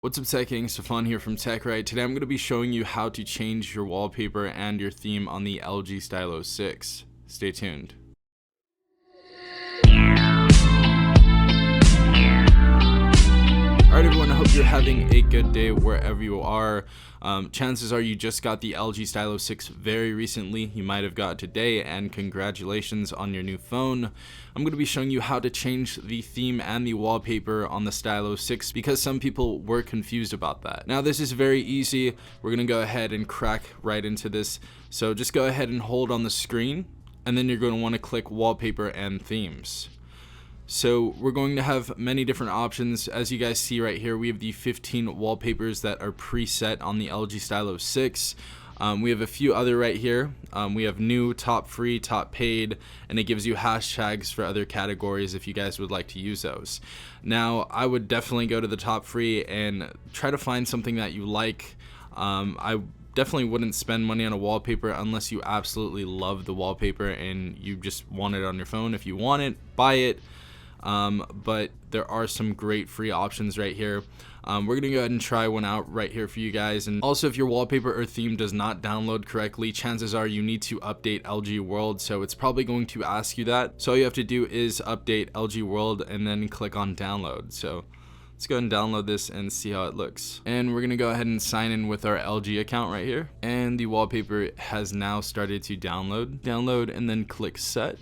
What's up, Tech Gang? Stefan here from TechRight. Today I'm going to be showing you how to change your wallpaper and your theme on the LG Stylo 6. Stay tuned. Alright everyone, I hope you're having a good day wherever you are. Chances are you just got the LG Stylo 6 very recently. You might have got it today, and congratulations on your new phone. I'm going to be showing you how to change the theme and the wallpaper on the Stylo 6 because some people were confused about that. Now this is very easy. We're going to go ahead and crack right into this. So just go ahead and hold on the screen, and then you're going to want to click wallpaper and themes. So we're going to have many different options. As you guys see right here, we have the 15 wallpapers that are preset on the LG Stylo 6. We have a few other right here. We have new, top free, top paid, and it gives you hashtags for other categories if you guys would like to use those. Now, I would definitely go to the top free and try to find something that you like. I definitely wouldn't spend money on a wallpaper unless you absolutely love the wallpaper and you just want it on your phone. If you want it, buy it. But there are some great free options right here. We're gonna go ahead and try one out right here for you guys. And also, if your wallpaper or theme does not download correctly, chances are you need to update LG World, so it's probably going to ask you that. So all you have to do is update LG World and then click on download. So let's go ahead and download this and see how it looks. And we're gonna go ahead and sign in with our LG account right here, and the wallpaper has now started to download, and then click set.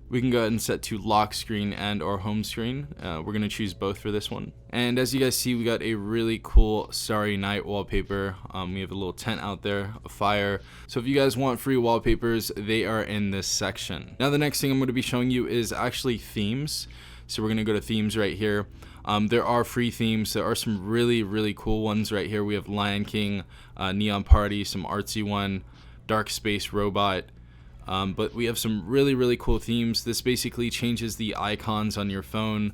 We can go ahead and set to lock screen and or home screen. We're going to choose both for this one. And as you guys see, we got a really cool Starry Night wallpaper. We have a little tent out there, a fire. So if you guys want free wallpapers, they are in this section. Now the next thing I'm going to be showing you is actually themes. So we're going to go to themes right here. There are free themes. There are some really cool ones right here. We have Lion King, Neon Party, some artsy one, Dark Space Robot. But we have some really cool themes. This basically changes the icons on your phone.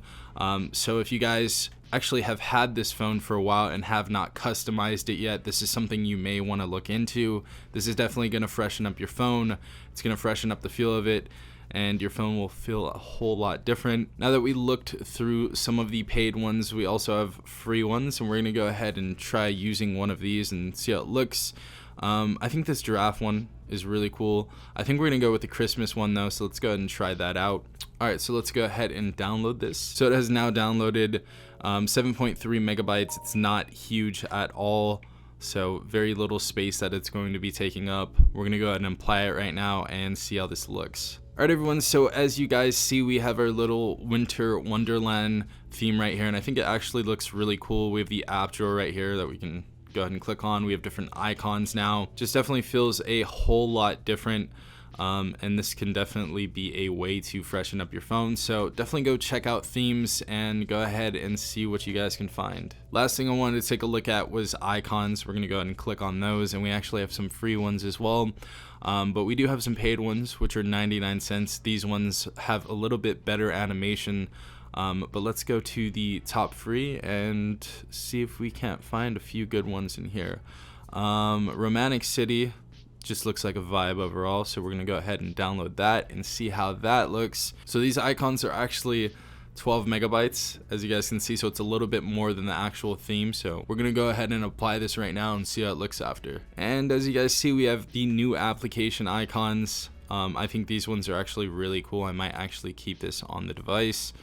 So if you guys actually have had this phone for a while and have not customized it yet, this is something you may want to look into. This is definitely going to freshen up your phone. It's going to freshen up the feel of it, and your phone will feel a whole lot different. Now that we looked through some of the paid ones, we also have free ones, and we're going to go ahead and try using one of these and see how it looks. I think this giraffe one is really cool. I think we're gonna go with the Christmas one though, so let's go ahead and try that out. Alright, so let's go ahead and download this. So it has now downloaded 7.3 megabytes. It's not huge at all, so very little space that it's going to be taking up. We're gonna go ahead and apply it right now and see how this looks. Alright everyone, so as you guys see, we have our little winter wonderland theme right here, and I think it actually looks really cool. We have the app drawer right here that we can go ahead and click on. We have different icons now. Just definitely feels a whole lot different, and this can definitely be a way to freshen up your phone. So definitely go check out themes and go ahead and see what you guys can find. Last thing I wanted to take a look at was icons. We're gonna go ahead and click on those, and we actually have some free ones as well, but we do have some paid ones which are 99 cents. These ones have a little bit better animation. But let's go to the top free and see if we can't find a few good ones in here. Romantic City just looks like a vibe overall, so we're gonna go ahead and download that and see how that looks. So these icons are actually 12 megabytes, as you guys can see, so it's a little bit more than the actual theme. So we're gonna go ahead and apply this right now and see how it looks after. And as you guys see, we have the new application icons. I think these ones are actually really cool. I might actually keep this on the device.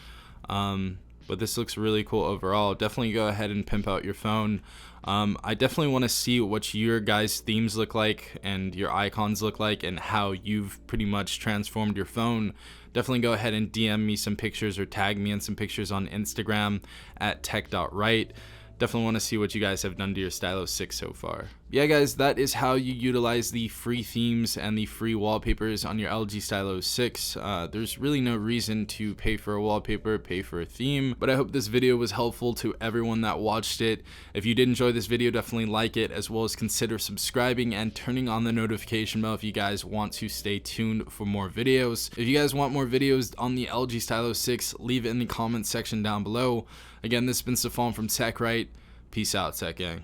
But this looks really cool overall. Definitely go ahead and pimp out your phone. I definitely want to see what your guys' themes look like and your icons look like and how you've pretty much transformed your phone. Definitely go ahead and DM me some pictures or tag me in some pictures on Instagram at tech.right. Definitely want to see what you guys have done to your Stylo 6 so far. Yeah guys, that is how you utilize the free themes and the free wallpapers on your LG Stylo 6. There's really no reason to pay for a wallpaper, pay for a theme, but I hope this video was helpful to everyone that watched it. If you did enjoy this video, definitely like it, as well as consider subscribing and turning on the notification bell if you guys want to stay tuned for more videos. If you guys want more videos on the LG Stylo 6, leave it in the comments section down below. Again, this has been Stefan from TechRight. Peace out, Tech Gang.